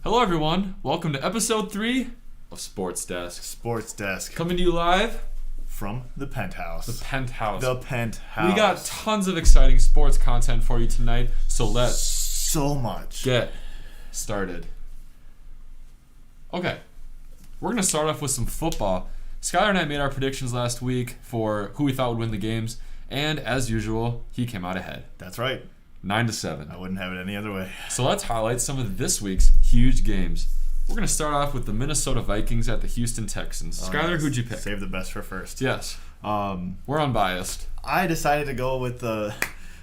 Hello, everyone. Welcome to episode 3 of Sports Desk. Sports Desk. Coming to you live From the penthouse. The penthouse. We got tons of exciting sports content for you tonight, so let's so much get started. Okay, we're going to start off with some football. Skylar and I made our predictions last week for who we thought would win the games, and as usual, he came out ahead. That's right. 9-7. I wouldn't have it any other way. So let's highlight some of this week's huge games. We're going to start off with the Minnesota Vikings at the Houston Texans. Skylar, who'd you pick? Save the best for first. Yes. We're unbiased. I decided to go with the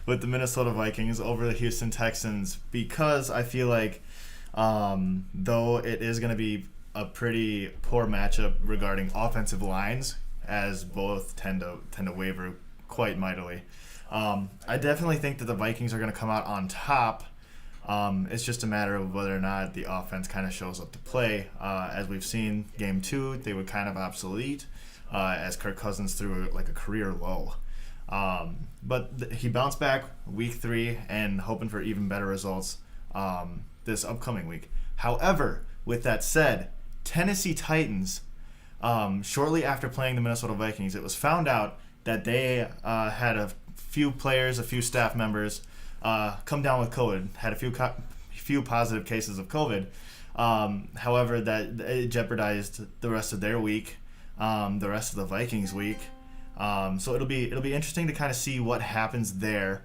Minnesota Vikings over the Houston Texans because I feel like though it is going to be a pretty poor matchup regarding offensive lines, as both tend to waver quite mightily. I definitely think that the Vikings are going to come out on top. It's just a matter of whether or not the offense kind of shows up to play. As we've seen, Game 2, they were kind of obsolete as Kirk Cousins threw like a career low. But he bounced back Week 3 and hoping for even better results this upcoming week. However, with that said, Tennessee Titans, shortly after playing the Minnesota Vikings, it was found out that they had a few staff members come down with COVID, had a few positive cases of COVID. However, that it jeopardized the rest of their week, the rest of the Vikings week. So it'll be interesting to kind of see what happens there.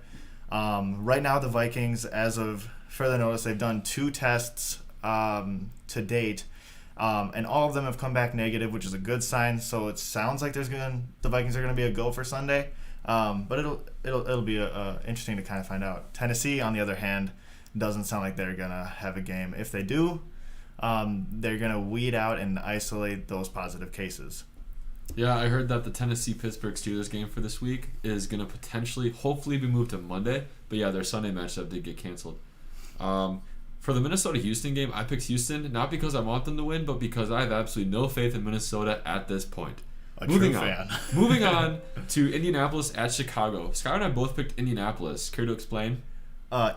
Right now, the Vikings, as of further notice, they've done 2 tests to date. And all of them have come back negative, which is a good sign. So it sounds like the Vikings are going to be a go for Sunday. But it'll be interesting to kind of find out. Tennessee, on the other hand, doesn't sound like they're gonna have a game. If they do, they're gonna weed out and isolate those positive cases. Yeah, I heard that the Tennessee-Pittsburgh Steelers game for this week is gonna hopefully be moved to Monday. But yeah, their Sunday matchup did get canceled. For the Minnesota-Houston game, I picked Houston not because I want them to win, but because I have absolutely no faith in Minnesota at this point. Moving on to Indianapolis at Chicago. Skylar and I both picked Indianapolis. Care to explain?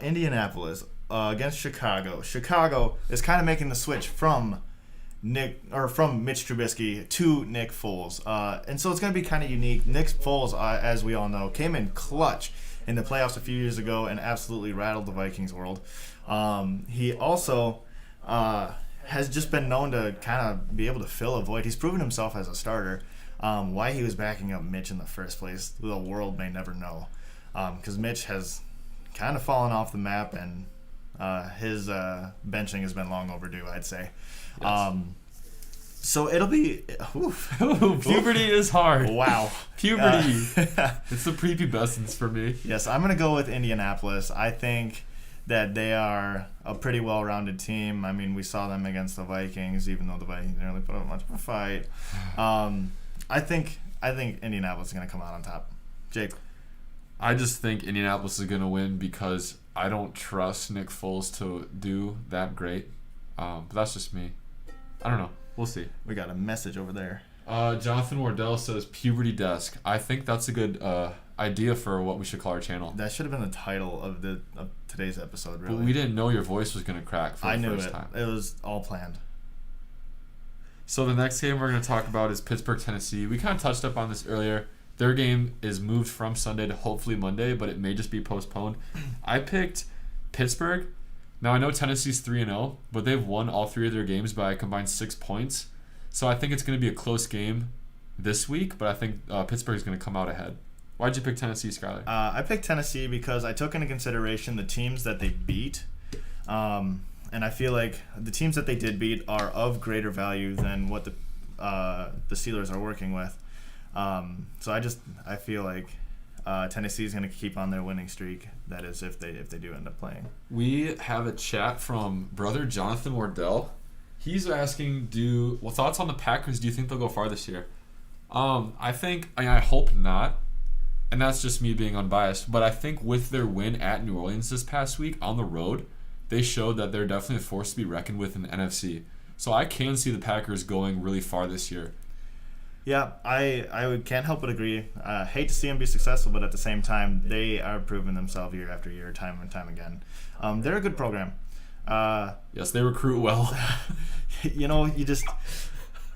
Indianapolis against Chicago. Chicago is kind of making the switch from Mitch Trubisky to Nick Foles, and so it's going to be kind of unique. Nick Foles, as we all know, came in clutch in the playoffs a few years ago and absolutely rattled the Vikings world. He also has just been known to kind of be able to fill a void. He's proven himself as a starter. Why he was backing up Mitch in the first place, the world may never know. Because Mitch has kind of fallen off the map, and his benching has been long overdue, I'd say. Yes. So it'll be... Puberty is hard. Wow. Puberty. It's the prepubescence for me. Yes, I'm going to go with Indianapolis. I think that they are a pretty well-rounded team. I mean, we saw them against the Vikings, even though the Vikings didn't really put up much of a fight. I think Indianapolis is going to come out on top. Jake? I just think Indianapolis is going to win because I don't trust Nick Foles to do that great. But that's just me. I don't know. We'll see. We got a message over there. Jonathan Wardell says Puberty Desk. I think that's a good idea for what we should call our channel. That should have been the title of today's episode, really. But we didn't know your voice was going to crack for the first time. It was all planned. So the next game we're going to talk about is Pittsburgh, Tennessee. We kind of touched up on this earlier. Their game is moved from Sunday to hopefully Monday, but it may just be postponed. I picked Pittsburgh. Now, I know Tennessee's 3-0, but they've won all 3 of their games by a combined 6 points. So I think it's going to be a close game this week, but I think Pittsburgh's going to come out ahead. Why'd you pick Tennessee, Skylar? I picked Tennessee because I took into consideration the teams that they beat. And I feel like the teams that they did beat are of greater value than what the Steelers are working with. So I feel like Tennessee is going to keep on their winning streak. That is, if they do end up playing. We have a chat from brother Jonathan Wardell. He's asking, thoughts on the Packers? Do you think they'll go far this year? I hope not. And that's just me being unbiased. But I think with their win at New Orleans this past week on the road, they showed that they're definitely a force to be reckoned with in the NFC. So I can see the Packers going really far this year. Yeah, I can't help but agree. Hate to see them be successful, but at the same time, they are proving themselves year after year, time and time again. They're a good program. Yes, they recruit well.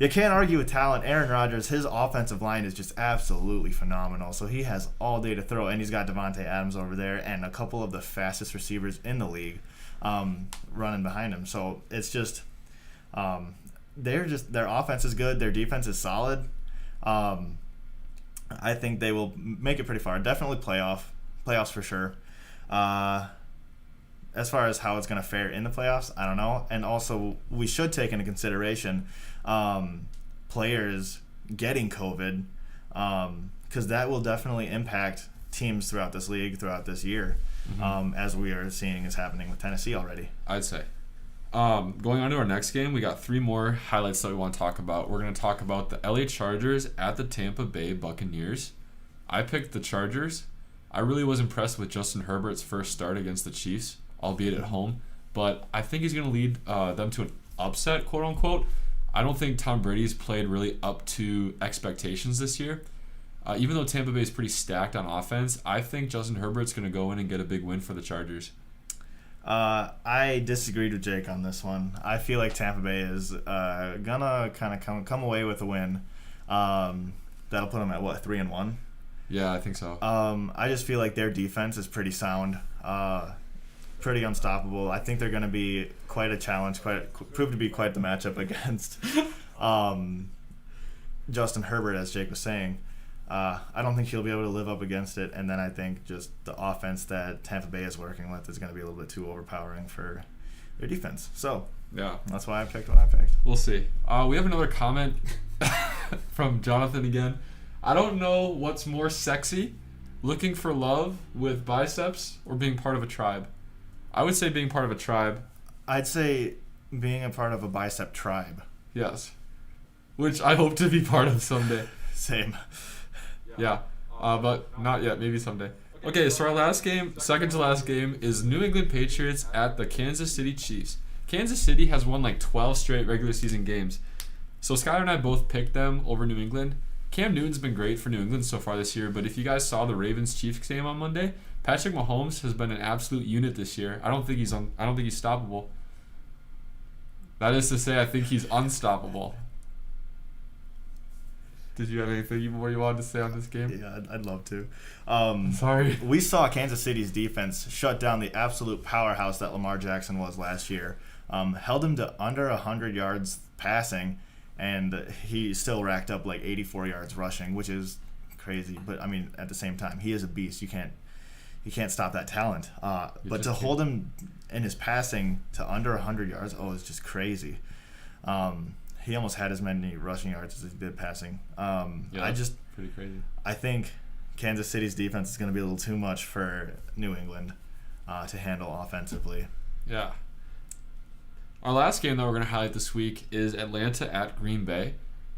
You can't argue with talent. Aaron Rodgers, his offensive line is just absolutely phenomenal. So he has all day to throw, and he's got Devontae Adams over there and a couple of the fastest receivers in the league running behind him. So it's just their offense is good. Their defense is solid. I think they will make it pretty far. Definitely playoffs for sure. As far as how it's going to fare in the playoffs, I don't know. And also, we should take into consideration players getting COVID, because that will definitely impact teams throughout this league, throughout this year, as we are seeing is happening with Tennessee already. I'd say. Going on to our next game, we got 3 more highlights that we want to talk about. We're going to talk about the LA Chargers at the Tampa Bay Buccaneers. I picked the Chargers. I really was impressed with Justin Herbert's first start against the Chiefs, albeit at home. But I think he's going to lead them to an upset, quote-unquote. I don't think Tom Brady's played really up to expectations this year. Even though Tampa Bay is pretty stacked on offense, I think Justin Herbert's going to go in and get a big win for the Chargers. I disagreed with Jake on this one. I feel like Tampa Bay is gonna kind of come away with a win. That'll put them at 3-1. Yeah, I think so. I just feel like their defense is pretty sound, pretty unstoppable. I think they're going to be quite a challenge, prove to be quite the matchup against Justin Herbert, as Jake was saying. I don't think he'll be able to live up against it, and then I think just the offense that Tampa Bay is working with is going to be a little bit too overpowering for their defense. So yeah, that's why I picked what I picked. We'll see. We have another comment from Jonathan again. I don't know what's more sexy, looking for love with biceps or being part of a tribe. I would say being part of a tribe. I'd say being a part of a bicep tribe. Yes. Which I hope to be part of someday. Same. Yeah, but not yet. Maybe someday. Okay, so our last game, second to last game, is New England Patriots at the Kansas City Chiefs. Kansas City has won like 12 straight regular season games. So Skylar and I both picked them over New England. Cam Newton's been great for New England so far this year, but if you guys saw the Ravens-Chiefs game on Monday, Patrick Mahomes has been an absolute unit this year. I don't think he's stoppable. That is to say, I think he's unstoppable. Did you have anything more you wanted to say on this game? Yeah, I'd love to. Sorry. We saw Kansas City's defense shut down the absolute powerhouse that Lamar Jackson was last year. Held him to under 100 yards passing, and he still racked up like 84 yards rushing, which is crazy. But I mean, at the same time, he is a beast. You can't stop that talent. But to hold him in his passing to under 100 yards, it's just crazy. He almost had as many rushing yards as he did passing. Pretty crazy. I think Kansas City's defense is going to be a little too much for New England to handle offensively. Yeah. Our last game that we're going to highlight this week is Atlanta at Green Bay.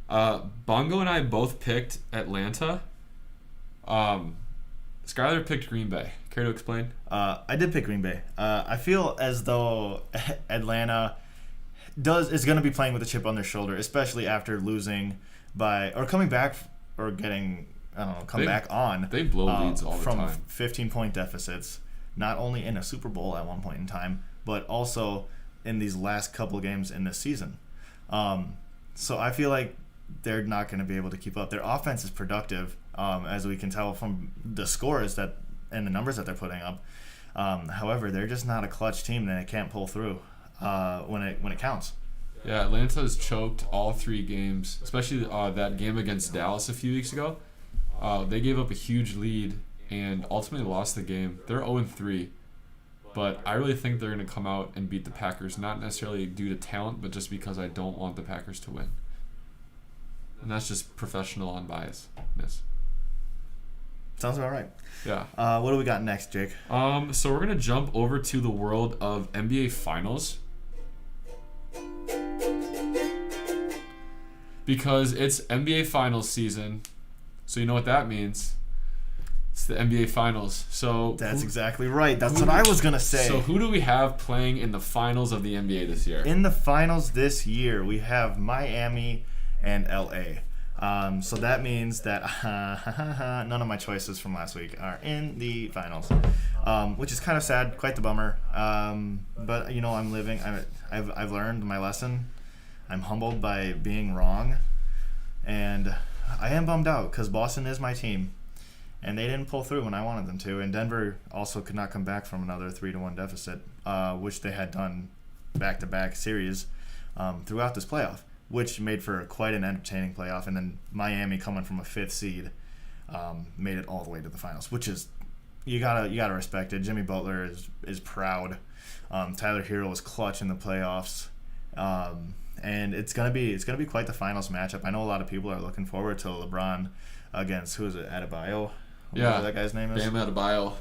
Bongo and I both picked Atlanta. Skylar picked Green Bay. Care to explain? I did pick Green Bay. I feel as though Atlanta is going to be playing with a chip on their shoulder, especially after losing coming back or getting back on. They blow leads all the time from 15-point deficits, not only in a Super Bowl at one point in time, but also in these last couple of games in this season. So I feel like they're not going to be able to keep up. Their offense is productive, as we can tell from the scores and the numbers that they're putting up. However, they're just not a clutch team that can't pull through when it counts. Yeah, Atlanta's choked all 3 games, especially that game against Dallas a few weeks ago. They gave up a huge lead and ultimately lost the game. They're 0-3, but I really think they're going to come out and beat the Packers, not necessarily due to talent, but just because I don't want the Packers to win. And that's just professional unbiasedness. Sounds about right. Yeah. What do we got next, Jake? So we're going to jump over to the world of NBA Finals. Because it's NBA Finals season. So you know what that means. It's the NBA Finals. So that's exactly right. That's what I was going to say. So who do we have playing in the finals of the NBA this year? In the finals this year, we have Miami and LA. So that means that none of my choices from last week are in the finals, which is kind of sad, quite the bummer. But I'm living. I've learned my lesson. I'm humbled by being wrong, and I am bummed out because Boston is my team, and they didn't pull through when I wanted them to. And Denver also could not come back from another 3-1 deficit, which they had done back-to-back series throughout this playoff, which made for quite an entertaining playoff. And then Miami, coming from a 5th seed, made it all the way to the finals, which is you gotta respect it. Jimmy Butler is proud. Tyler Hero was clutch in the playoffs, and it's gonna be quite the finals matchup. I know a lot of people are looking forward to LeBron against, who is it, Adebayo? Whatever that guy's name is. Bam Adebayo.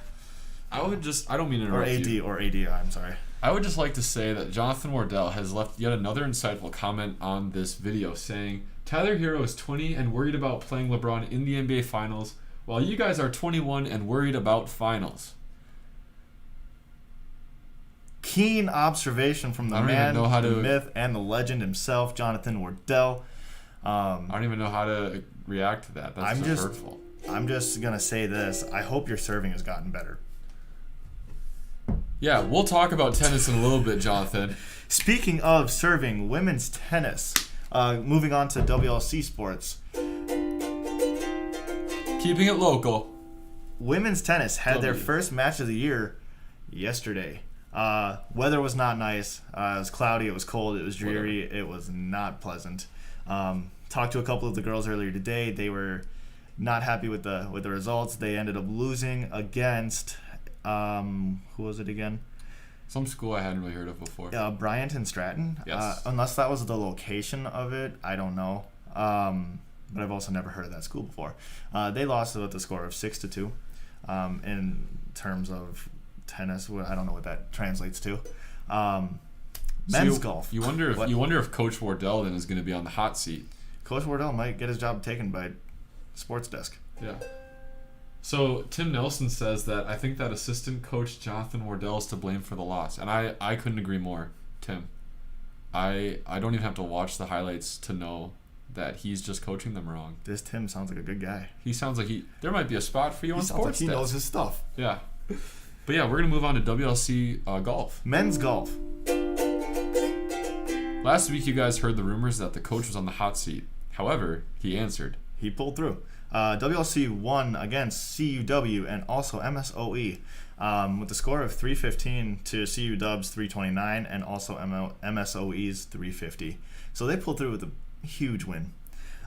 I don't mean to interrupt you. Or AD. I'm sorry. I would just like to say that Jonathan Wardell has left yet another insightful comment on this video, saying, Tyler Hero is 20 and worried about playing LeBron in the NBA Finals, while you guys are 21 and worried about finals. Keen observation from the man, the myth, and the legend himself, Jonathan Wardell. I don't even know how to react to that. That's just hurtful. I'm just going to say this. I hope your serving has gotten better. Yeah, we'll talk about tennis in a little bit, Jonathan. Speaking of serving, women's tennis. Moving on to WLC sports. Keeping it local. Women's tennis had their first match of the year yesterday. Weather was not nice. It was cloudy. It was cold. It was dreary. It was not pleasant. Talked to a couple of the girls earlier today. They were not happy with the results. They ended up losing against who was it again? Some school I hadn't really heard of before. Bryant and Stratton. Yes. Unless that was the location of it, I don't know. But I've also never heard of that school before. They lost with a score of 6-2. In terms of tennis, I don't know what that translates to. Men's golf. You wonder if Coach Wardell then is going to be on the hot seat. Coach Wardell might get his job taken by SportzDescx. Yeah. So Tim Nelson says that I think that assistant coach Jonathan Wardell is to blame for the loss, and I couldn't agree more, Tim. I don't even have to watch the highlights to know that he's just coaching them wrong. This Tim sounds like a good guy. He sounds like there might be a spot for you on SportzDescx. Like he knows his stuff. Yeah. But yeah, we're gonna move on to WLC golf. Men's golf. Last week you guys heard the rumors that the coach was on the hot seat. However, he answered. He pulled through. WLC won against CUW and also MSOE with a score of 315 to CU Dub's 329 and also MSOE's 350. So they pulled through with a huge win.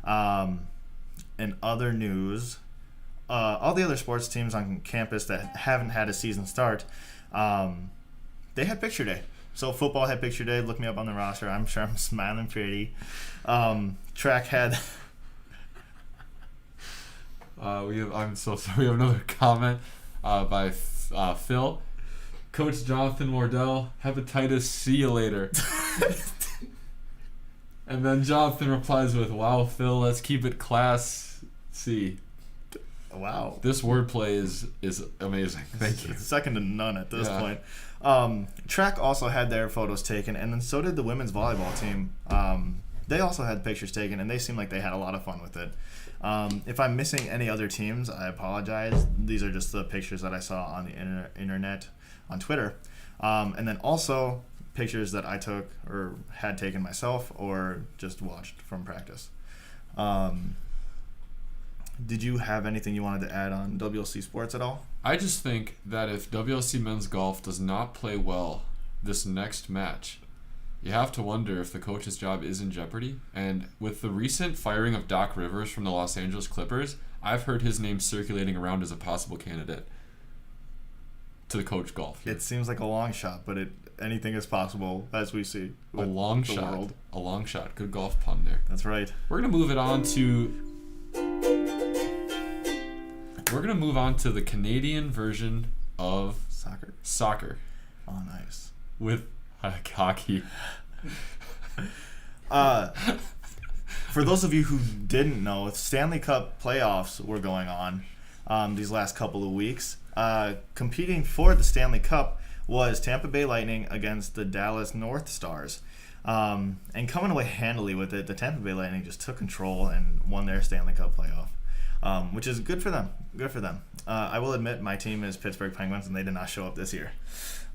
In other news, all the other sports teams on campus that haven't had a season start, they had picture day. So football had picture day. Look me up on the roster. I'm sure I'm smiling pretty. Track had... I'm so sorry. We have another comment by Phil. Coach Jonathan Wardell, hepatitis, see you later. And then Jonathan replies with, wow, Phil, let's keep it class C. Wow. This wordplay is amazing. Thank you. Second to none at this point. Track also had their photos taken, and then so did the women's volleyball team. They also had pictures taken, and they seemed like they had a lot of fun with it. If I'm missing any other teams, I apologize. These are just the pictures that I saw on the internet, on Twitter. And then also pictures that I took or had taken myself or just watched from practice. Did you have anything you wanted to add on WLC sports at all? I just think that if WLC men's golf does not play well this next match, you have to wonder if the coach's job is in jeopardy. And with the recent firing of Doc Rivers from the Los Angeles Clippers, I've heard his name circulating around as a possible candidate to the coach golf here. It seems like a long shot, but anything is possible, as we see. A long shot. A long shot. Good golf pun there. That's right. We're going to move on to the Canadian version of soccer. Oh, nice. With hockey. For those of you who didn't know, Stanley Cup playoffs were going on these last couple of weeks. Competing for the Stanley Cup was Tampa Bay Lightning against the Dallas North Stars. And coming away handily with it, the Tampa Bay Lightning just took control and won their Stanley Cup playoff, which is good for them. Good for them. I will admit my team is Pittsburgh Penguins, and they did not show up this year.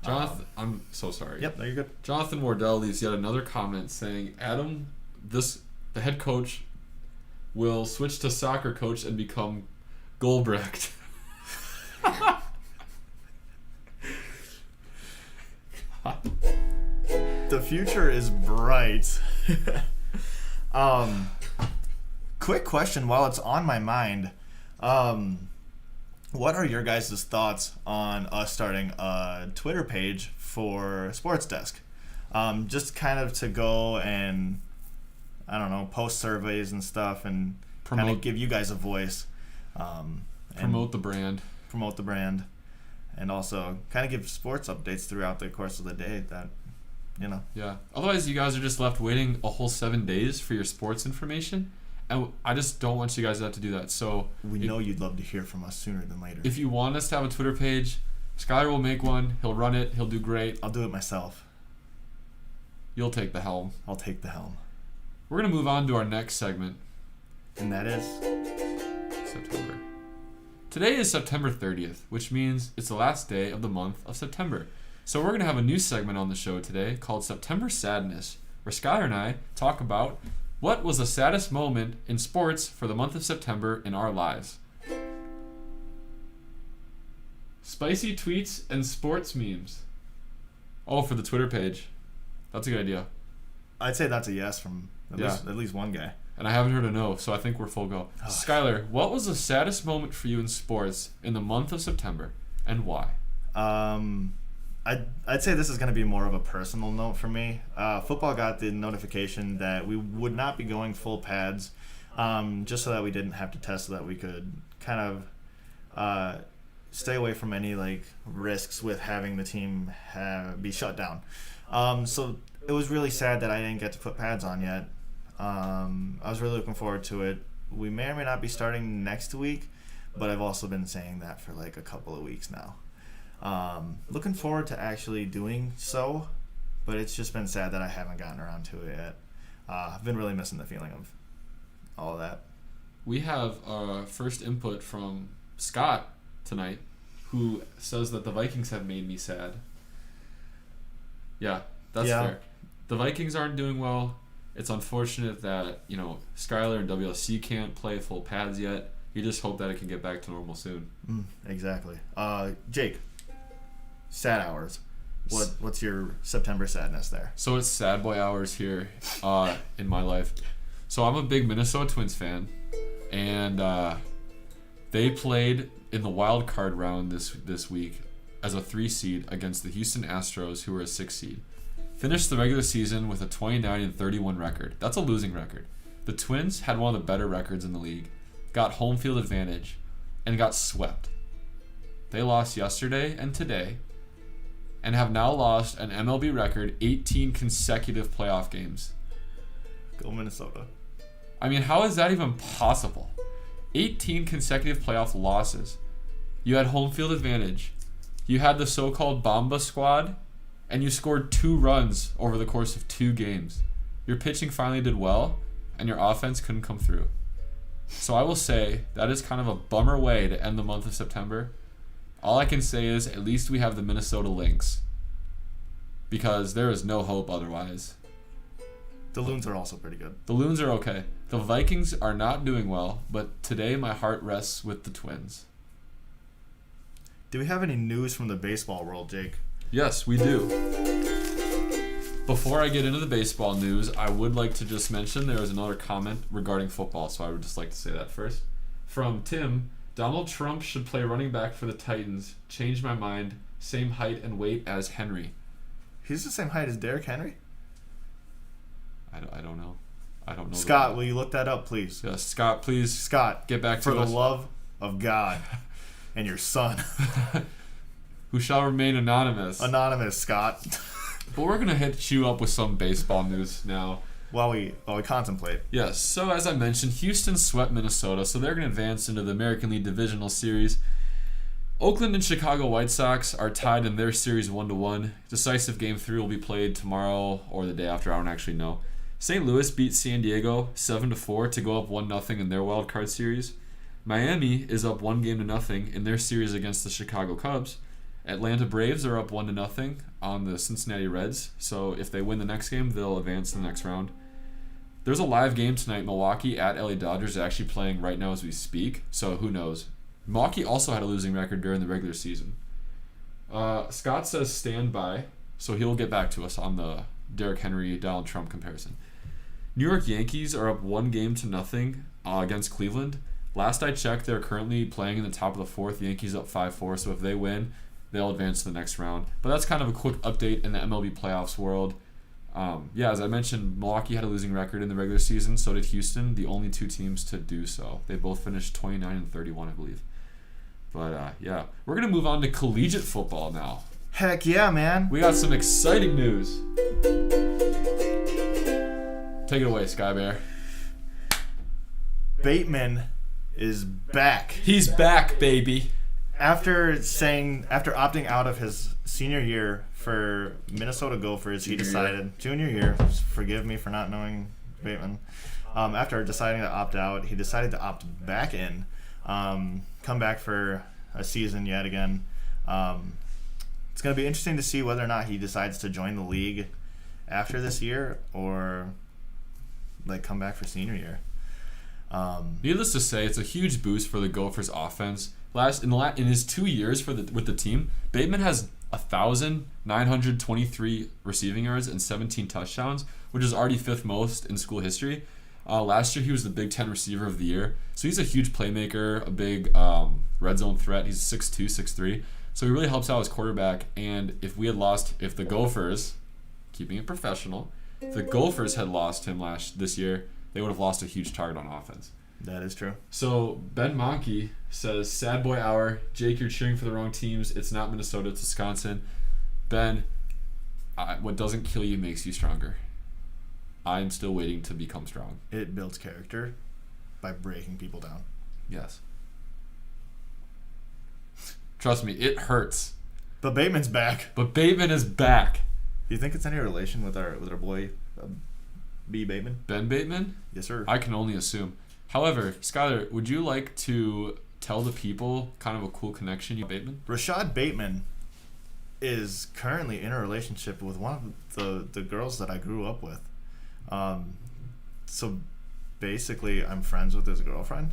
Jonathan, I'm so sorry. Yep, no, you're good. Jonathan Wardell leaves yet another comment saying, Adam, the head coach will switch to soccer coach and become Goldbrecht. The future is bright. Quick question while it's on my mind. What are your guys' thoughts on us starting a Twitter page for SportzDescx? Just kind of to go and, I don't know, post surveys and stuff and kind of give you guys a voice. Promote the brand. Promote the brand. And also kind of give sports updates throughout the course of the day that, Yeah. Otherwise, you guys are just left waiting a whole 7 days for your sports information. And I just don't want you guys to have to do that. So we know you'd love to hear from us sooner than later. If you want us to have a Twitter page, Skyler will make one. He'll run it. He'll do great. I'll do it myself. You'll take the helm. I'll take the helm. We're going to move on to our next segment. And that is? September. Today is September 30th, which means it's the last day of the month of September. So we're going to have a new segment on the show today called September Sadness, where Skyler and I talk about what was the saddest moment in sports for the month of September in our lives. Spicy tweets and sports memes. Oh, for the Twitter page. That's a good idea. I'd say that's a yes from at least one guy. And I haven't heard a no, so I think we're full go. Oh. Skyler, what was the saddest moment for you in sports in the month of September, and why? I'd say this is going to be more of a personal note for me. Football got the notification that we would not be going full pads, just so that we didn't have to test, so that we could kind of stay away from any risks with having the team be shut down. So it was really sad that I didn't get to put pads on yet. I was really looking forward to it. We may or may not be starting next week, but I've also been saying that for a couple of weeks now. Looking forward to actually doing so, but it's just been sad that I haven't gotten around to it yet. I've been really missing the feeling of all of that. We have first input from Scott tonight, who says that the Vikings have made me sad. Yeah, that's fair. The Vikings aren't doing well. It's unfortunate that, Skyler and WLC can't play full pads yet. You just hope that it can get back to normal soon. Exactly. Jake, sad hours. What's your September sadness there? So it's sad boy hours here in my life. So I'm a big Minnesota Twins fan, and they played in the wild card round this week as a 3 seed against the Houston Astros, who were a 6 seed. Finished the regular season with a 29-31 record. That's a losing record. The Twins had one of the better records in the league, got home field advantage, and got swept. They lost yesterday and today, and have now lost an MLB record 18 consecutive playoff games. Go Minnesota. I mean, how is that even possible? 18 consecutive playoff losses. You had home field advantage. You had the so-called Bomba squad, and you scored 2 runs over the course of 2 games. Your pitching finally did well, and your offense couldn't come through. So I will say that is kind of a bummer way to end the month of September. All I can say is at least we have the Minnesota Lynx, because there is no hope otherwise. The Loons are also pretty good. The Loons are okay. The Vikings are not doing well, but today my heart rests with the Twins. Do we have any news from the baseball world, Jake? Yes, we do. Before I get into the baseball news, I would like to just mention there was another comment regarding football, so I would just like to say that first. From Tim, Donald Trump should play running back for the Titans. Changed my mind. Same height and weight as Henry. He's the same height as Derrick Henry? I don't know. I don't know. Scott, will you look that up, please? Yes, Scott, please. Scott, get back to us. For us. the love of God and your son. Who shall remain anonymous. Anonymous, Scott. But we're going to hit you up with some baseball news now. While we contemplate. Yes, so as I mentioned, Houston swept Minnesota, so they're going to advance into the American League Divisional Series. Oakland and Chicago White Sox are tied in their series 1-1. Decisive Game 3 will be played tomorrow or the day after. I don't actually know. St. Louis beat San Diego 7-4 to go up 1-0 in their wild card series. Miami is up 1-0 in their series against the Chicago Cubs. Atlanta Braves are up 1-0 on the Cincinnati Reds. So if they win the next game, they'll advance to the next round. There's a live game tonight. Milwaukee at LA Dodgers are actually playing right now as we speak. So who knows? Milwaukee also had a losing record during the regular season. Scott says stand by, so he'll get back to us on the Derrick Henry, Donald Trump comparison. New York Yankees are up 1-0 against Cleveland. Last I checked, they're currently playing in the top of the fourth. Yankees up 5-4, so if they win, they'll advance to the next round. But that's kind of a quick update in the MLB playoffs world. As I mentioned, Milwaukee had a losing record in the regular season. So did Houston, the only two teams to do so. They both finished 29-31, I believe. But, we're going to move on to collegiate football now. Heck yeah, man. We got some exciting news. Take it away, Sky Bear. Bateman is back. He's back, baby. After opting out of his senior year for Minnesota Gophers, junior year, forgive me for not knowing Bateman. After deciding to opt out, he decided to opt back in, come back for a season yet again. It's going to be interesting to see whether or not he decides to join the league after this year or come back for senior year. Needless to say, it's a huge boost for the Gophers offense. In his 2 years with the team, Bateman has 1,923 receiving yards and 17 touchdowns, which is already fifth most in school history. Last year, he was the Big Ten receiver of the year. So he's a huge playmaker, a big red zone threat. He's 6'2", 6'3". So he really helps out his quarterback. And if the Gophers, keeping it professional, if the Gophers had lost him this year, they would have lost a huge target on offense. That is true. So Ben Monkey says, sad boy hour. Jake, you're cheering for the wrong teams. It's not Minnesota, it's Wisconsin. Ben, what doesn't kill you makes you stronger. I'm still waiting to become strong. It builds character by breaking people down. Yes. Trust me, it hurts. But Bateman's back. But Bateman is back. Do you think it's any relation with our boy B. Bateman? Ben Bateman? Yes, sir. I can only assume. However, Skyler, would you like to tell the people kind of a cool connection you Bateman? Rashad Bateman is currently in a relationship with one of the girls that I grew up with. So basically, I'm friends with his girlfriend.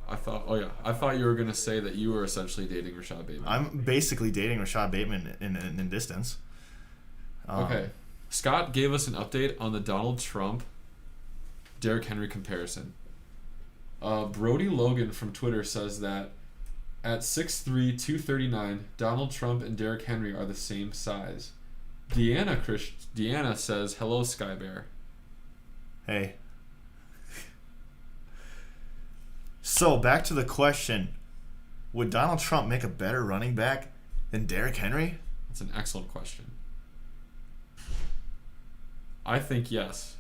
I thought you were gonna say that you were essentially dating Rashad Bateman. I'm basically dating Rashad Bateman in distance. Okay, Scott gave us an update on the Donald Trump Derrick Henry comparison. Brody Logan from Twitter says that at 6'3", 239, Donald Trump and Derrick Henry are the same size. Deanna says, hello, Sky Bear. Hey. So, back to the question. Would Donald Trump make a better running back than Derrick Henry? That's an excellent question. I think yes.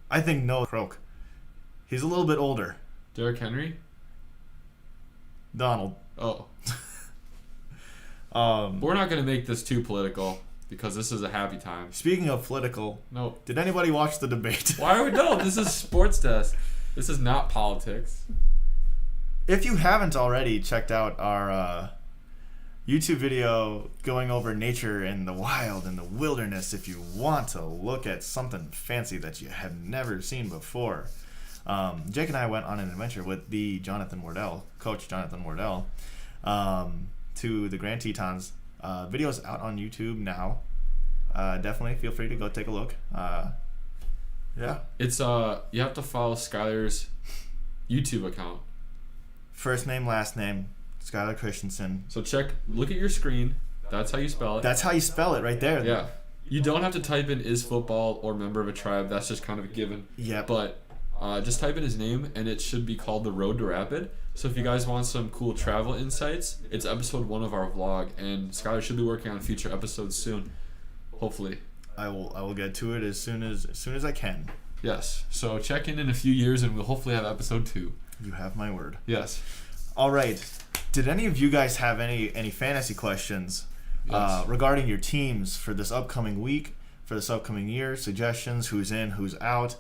I think no. Croak. He's a little bit older. Derrick Henry? Donald. Oh. We're not going to make this too political because this is a happy time. Speaking of political, no. Did anybody watch the debate? Why are we? No, this is Sports Desk. This is not politics. If you haven't already checked out our YouTube video going over nature and the wild and the wilderness, if you want to look at something fancy that you have never seen before, Jake and I went on an adventure with Coach Jonathan Wardell, to the Grand Tetons. Video's out on YouTube now. Definitely feel free to go take a look. Yeah. It's you have to follow Skylar's YouTube account. First name, last name, Skylar Christensen. So look at your screen. That's how you spell it. That's how you spell it right there. Yeah. You don't have to type in is football or member of a tribe. That's just kind of a given. Yeah. But just type in his name and it should be called The Road to Rapid. So if you guys want some cool travel insights, it's episode 1 of our vlog, and Skylar should be working on future episodes soon. Hopefully. I will get to it as soon as I can. Yes. So check in a few years and we'll hopefully have episode 2. You have my word. Yes. All right. Did any of you guys have any fantasy questions regarding your teams for this upcoming week, for this upcoming year? Suggestions, who's in, who's out?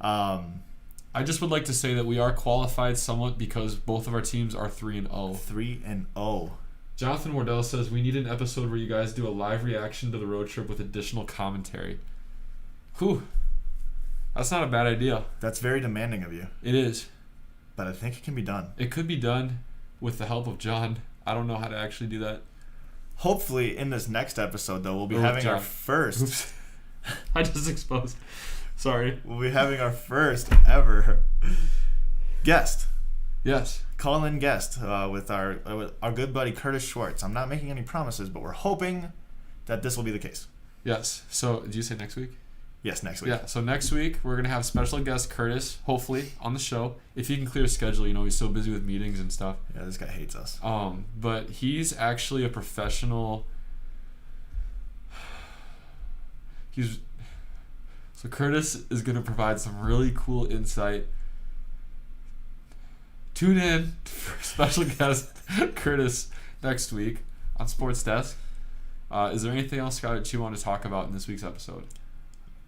I just would like to say that we are qualified somewhat because both of our teams are 3-0. 3-0. Jonathan Wardell says we need an episode where you guys do a live reaction to the road trip with additional commentary. Whew. That's not a bad idea. That's very demanding of you. It is. But I think it can be done. It could be done with the help of John. I don't know how to actually do that. Hopefully, in this next episode, though, we'll be having our first... Oops. I just exposed. Sorry. We'll be having our first ever guest. Yes. Call-in guest with our good buddy Curtis Schwartz. I'm not making any promises, but we're hoping that this will be the case. Yes. So, did you say next week? Yes, next week. Yeah, so next week we're going to have special guest Curtis, hopefully, on the show. If he can clear his schedule, he's so busy with meetings and stuff. Yeah, this guy hates us. But he's actually a professional. So Curtis is going to provide some really cool insight. Tune in for special guest Curtis next week on Sports Desk. Is there anything else, Scott, that you want to talk about in this week's episode?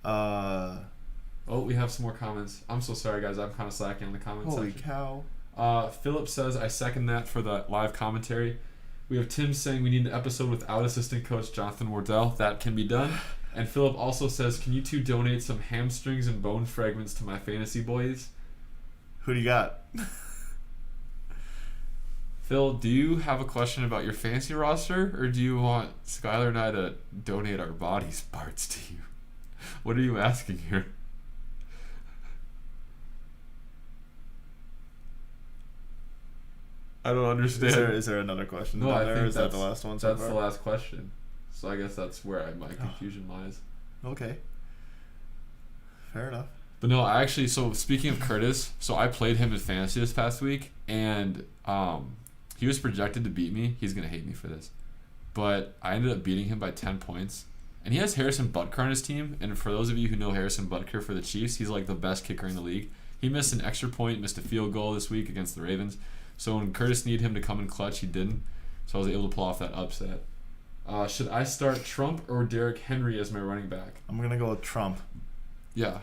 We have some more comments. I'm so sorry, guys. I'm kind of slacking on the comment Holy section. cow. Philip says, I second that for the live commentary. We have Tim saying we need an episode without assistant coach Jonathan Wardell. That can be done. And Philip also says, can you two donate some hamstrings and bone fragments to my fantasy boys? Who do you got? Phil, do you have a question about your fantasy roster, or do you want Skylar and I to donate our bodies parts to you? What are you asking here? I don't understand. Is there another question? No, I think is that the last one so that's far? the last question. So I guess that's where my confusion lies. Okay. Fair enough. But no, so speaking of Curtis, so I played him in fantasy this past week, and he was projected to beat me. He's going to hate me for this. But I ended up beating him by 10 points. And he has Harrison Butker on his team, and for those of you who know Harrison Butker for the Chiefs, he's like the best kicker in the league. He missed an extra point, missed a field goal this week against the Ravens. So when Curtis needed him to come in clutch, he didn't. So I was able to pull off that upset. Should I start Trump or Derrick Henry as my running back? I'm going to go with Trump. Yeah.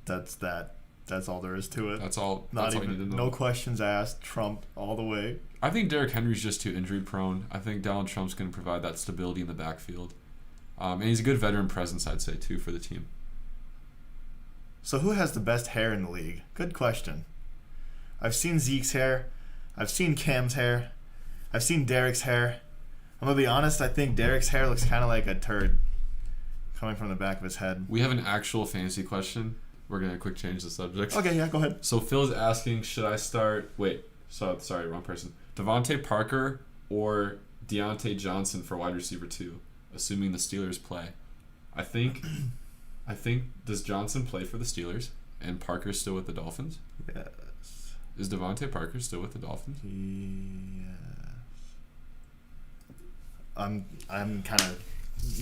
That's that. That's all there is to it. That's all. Not that's even, all you need to know. no questions asked. Trump all the way. I think Derrick Henry's just too injury prone. I think Donald Trump's going to provide that stability in the backfield. And he's a good veteran presence, I'd say, too, for the team. So who has the best hair in the league? Good question. I've seen Zeke's hair. I've seen Cam's hair. I've seen Derrick's hair. I'm going to be honest, I think Derrick's hair looks kind of like a turd coming from the back of his head. We have an actual fantasy question. We're going to quick change the subject. Okay, yeah, go ahead. So Phil's asking, should I start... Wait, sorry, wrong person. Devontae Parker or Deontay Johnson for wide receiver 2, assuming the Steelers play. I think does Johnson play for the Steelers and Parker's still with the Dolphins? Yes. Is Devontae Parker still with the Dolphins? Yes. I'm kind of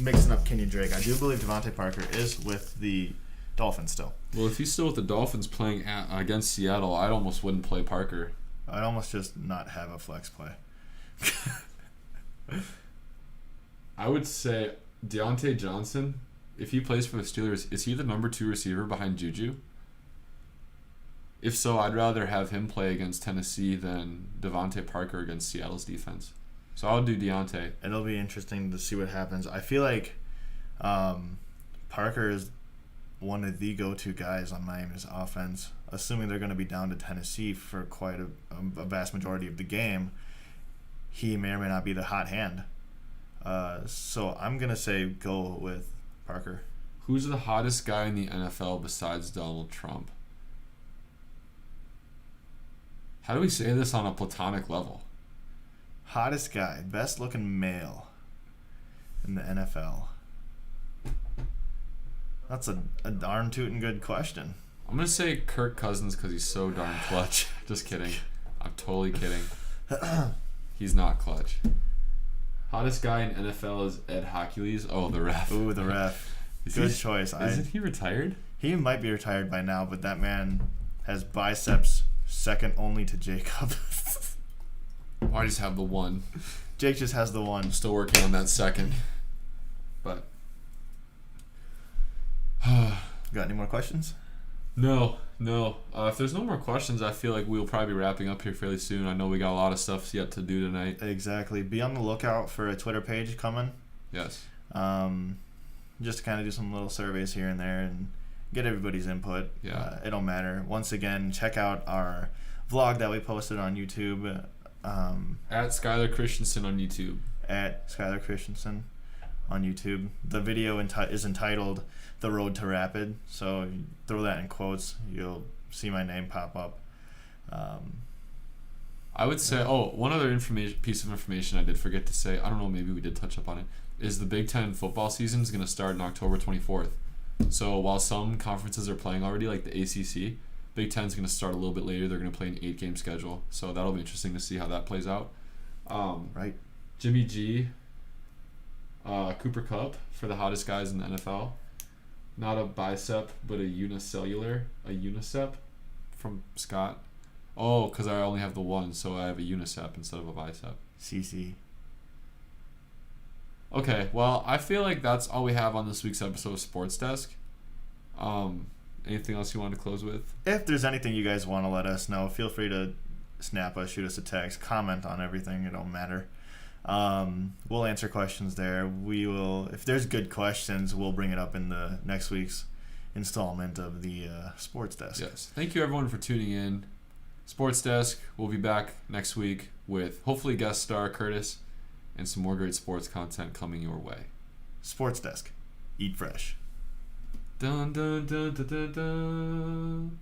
mixing up Kenny Drake. I do believe Devontae Parker is with the Dolphins still. Well, if he's still with the Dolphins playing against Seattle, I almost wouldn't play Parker. I'd almost just not have a flex play. I would say Deontay Johnson, if he plays for the Steelers, is he the number 2 receiver behind Juju? If so, I'd rather have him play against Tennessee than Devontae Parker against Seattle's defense. So I'll do Deontay. It'll be interesting to see what happens. I feel like Parker is one of the go-to guys on Miami's offense, assuming they're going to be down to Tennessee for quite a vast majority of the game. He may or may not be the hot hand. So I'm going to say go with Parker. Who's the hottest guy in the NFL besides Donald Trump? How do we say this on a platonic level? Hottest guy, best looking male in the NFL. That's a darn tootin' good question. I'm going to say Kirk Cousins because he's so darn clutch. Just kidding. I'm totally kidding. He's not clutch. Hottest guy in NFL is Ed Hercules. Oh, the ref. Ooh, the ref. Good choice. Isn't he retired? He might be retired by now, but that man has biceps second only to Jacob. I just have the one. Jake just has the one. I'm still working on that second. But got any more questions? No. If there's no more questions, I feel like we'll probably be wrapping up here fairly soon. I know we got a lot of stuff yet to do tonight. Exactly. Be on the lookout for a Twitter page coming. Yes. Just to kind of do some little surveys here and there and get everybody's input. Yeah. It don't matter. Once again, check out our vlog that we posted on YouTube. At Skylar Christensen on YouTube. At Skylar Christensen on YouTube. The video is entitled "The Road to Rapid," so if you throw that in quotes, you'll see my name pop up. I would say, one other piece of information I did forget to say, I don't know, maybe we did touch up on it, is the Big Ten football season is going to start on October 24th. So while some conferences are playing already, like the ACC, Big Ten's going to start a little bit later. They're going to play an 8-game schedule. So that'll be interesting to see how that plays out. Right. Jimmy G, Cooper Kupp for the hottest guys in the NFL. Not a bicep, but a unicep from Scott. Oh, because I only have the one, so I have a unicep instead of a bicep. CC. Okay, well, I feel like that's all we have on this week's episode of Sports Desk. Anything else you want to close with? If there's anything you guys want to let us know, feel free to snap us, shoot us a text, comment on everything. It don't matter. We'll answer questions there. We will, if there's good questions, we'll bring it up in the next week's installment of the Sports Desk. Yes. Thank you, everyone, for tuning in. Sports Desk, we'll be back next week with hopefully guest star Curtis and some more great sports content coming your way. Sports Desk. Eat fresh. Dun dun dun dun dun dun.